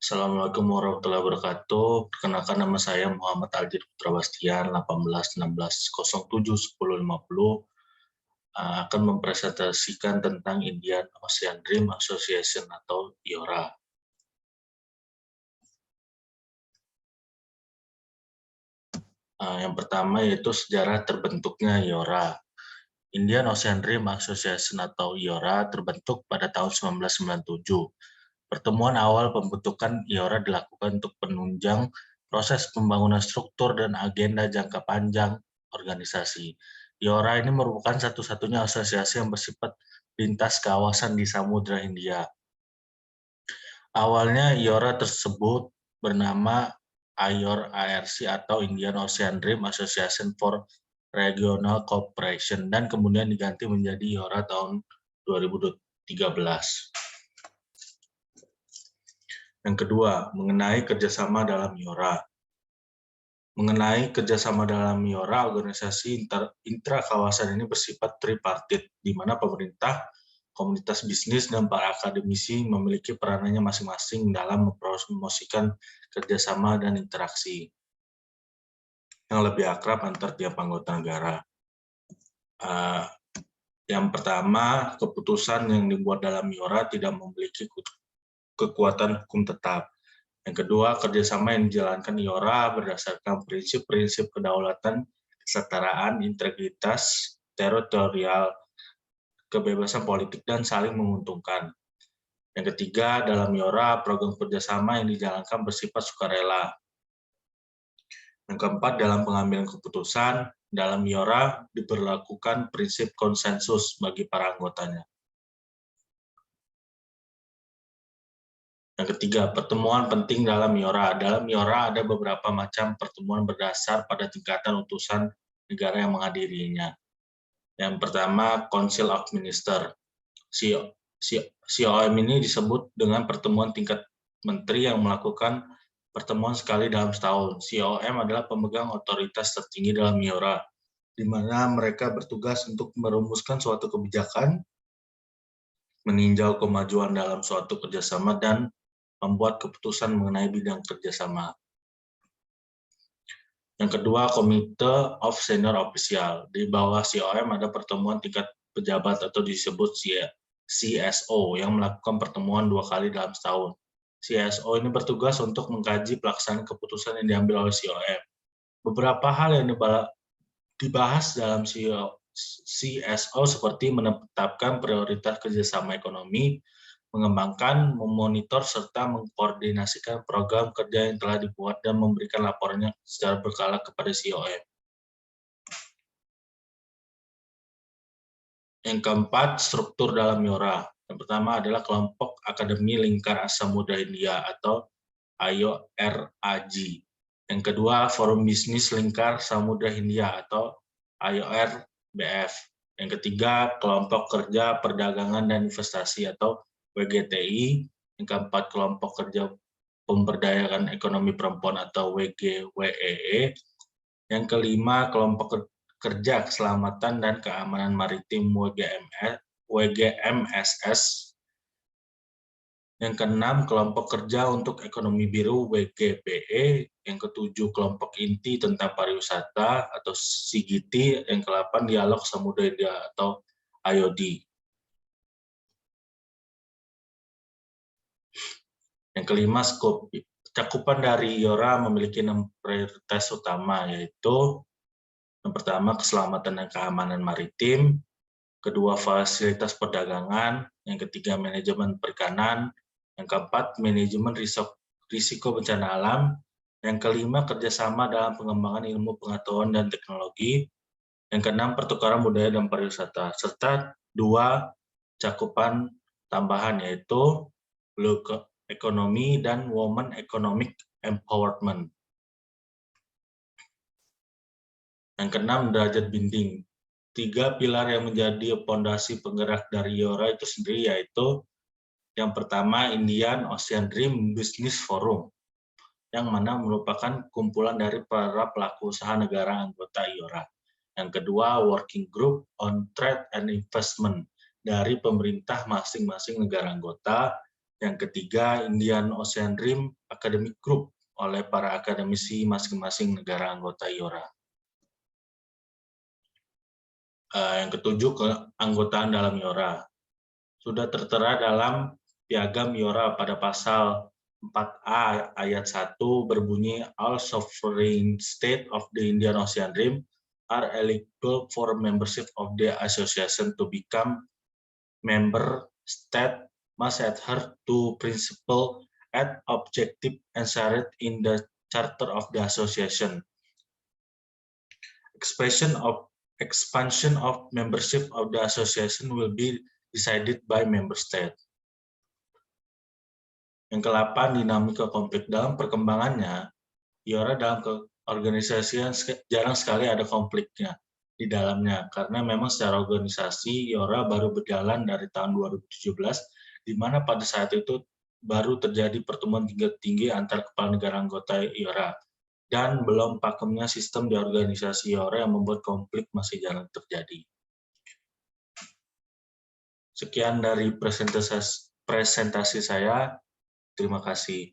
Assalamualaikum warahmatullahi wabarakatuh. Perkenalkan nama saya Muhammad Aljid Putra Bastian, 18 16 07 1050 akan mempresentasikan tentang Indian Ocean Dream Association atau IORA. Yang pertama yaitu sejarah terbentuknya IORA. Indian Ocean Dream Association atau IORA terbentuk pada tahun 1997. Pertemuan awal pembentukan IORA dilakukan untuk penunjang proses pembangunan struktur dan agenda jangka panjang organisasi. IORA ini merupakan satu-satunya asosiasi yang bersifat lintas kawasan di Samudra Hindia. Awalnya IORA tersebut bernama IOR-ARC atau Indian Ocean Dream Association for Regional Cooperation dan kemudian diganti menjadi IORA tahun 2013. Yang kedua, mengenai kerjasama dalam IORA. Mengenai kerjasama dalam IORA, organisasi intra-kawasan ini bersifat tripartit, di mana pemerintah, komunitas bisnis, dan para akademisi memiliki peranannya masing-masing dalam mempromosikan kerjasama dan interaksi yang lebih akrab antar tiap anggota negara. Yang pertama, keputusan yang dibuat dalam IORA tidak memiliki kekuatan hukum tetap. Yang kedua, kerjasama yang dijalankan IORA berdasarkan prinsip-prinsip kedaulatan, kesetaraan, integritas, teritorial, kebebasan politik, dan saling menguntungkan. Yang ketiga, dalam IORA, program kerjasama yang dijalankan bersifat sukarela. Yang keempat, dalam pengambilan keputusan, dalam IORA diberlakukan prinsip konsensus bagi para anggotanya. Yang ketiga, pertemuan penting dalam IORA. Dalam IORA ada beberapa macam pertemuan berdasar pada tingkatan utusan negara yang menghadirinya. Yang pertama, Council of Ministers. COM ini disebut dengan pertemuan tingkat menteri yang melakukan pertemuan sekali dalam setahun. COM adalah pemegang otoritas tertinggi dalam IORA, di mana mereka bertugas untuk merumuskan suatu kebijakan, meninjau kemajuan dalam suatu kerjasama, dan membuat keputusan mengenai bidang kerjasama. Yang kedua, Komite of Senior Official. Di bawah COM ada pertemuan tingkat pejabat atau disebut CSO yang melakukan pertemuan 2 kali dalam setahun. CSO ini bertugas untuk mengkaji pelaksanaan keputusan yang diambil oleh COM. Beberapa hal yang dibahas dalam CSO seperti menetapkan prioritas kerjasama ekonomi, mengembangkan, memonitor, serta mengkoordinasikan program kerja yang telah dibuat dan memberikan laporannya secara berkala kepada COM. Yang keempat, struktur dalam IORA. Yang pertama adalah kelompok Akademi Lingkar Samudra Hindia atau IORAG. Yang kedua, Forum Bisnis Lingkar Samudra Hindia atau IORBF. Yang ketiga, Kelompok Kerja Perdagangan dan Investasi atau WGTI. Yang keempat, Kelompok Kerja Pemberdayaan Ekonomi Perempuan atau WGWEE. Yang kelima, Kelompok Kerja Keselamatan dan Keamanan Maritim WGMSS. Yang keenam, Kelompok Kerja untuk Ekonomi Biru WGBE. Yang ketujuh, Kelompok Inti tentang Pariwisata atau CGT. Yang ke-8, Dialog Samudra Hindia atau IOD. Yang kelima, skop. Cakupan dari IORA memiliki 6 prioritas utama, yaitu yang pertama, keselamatan dan keamanan maritim, kedua, fasilitas perdagangan, yang ketiga, manajemen perikanan, yang keempat, manajemen risiko bencana alam, yang kelima, kerjasama dalam pengembangan ilmu pengetahuan dan teknologi, yang keenam, pertukaran budaya dan pariwisata, serta 2 cakupan tambahan, yaitu blue economy dan women economic empowerment. Yang keenam, derajat binding. 3 pilar yang menjadi fondasi penggerak dari IORA itu sendiri, yaitu yang pertama, Indian Ocean Dream Business Forum, yang mana merupakan kumpulan dari para pelaku usaha negara anggota IORA. Yang kedua, Working Group on Trade and Investment dari pemerintah masing-masing negara anggota. Yang ketiga, Indian Ocean Rim Academic Group oleh para akademisi masing-masing negara anggota IORA. Yang ketujuh, keanggotaan dalam IORA. Sudah tertera dalam Piagam IORA pada pasal 4A ayat 1 berbunyi, all sovereign state of the Indian Ocean Rim are eligible for membership of the association. To become member state must adhere to principle and objective enshrined in the charter of the association. Expansion of membership of the association will be decided by member state. Yang ke-8, dinamika konflik. Dalam perkembangannya, IORA dalam keorganisasian jarang sekali ada konfliknya di dalamnya, karena memang secara organisasi IORA baru berjalan dari tahun 2017, di mana pada saat itu baru terjadi pertemuan tinggi antar kepala negara anggota IORA, dan belum pakemnya sistem di organisasi IORA yang membuat konflik masih jarang terjadi. Sekian dari presentasi saya. Terima kasih.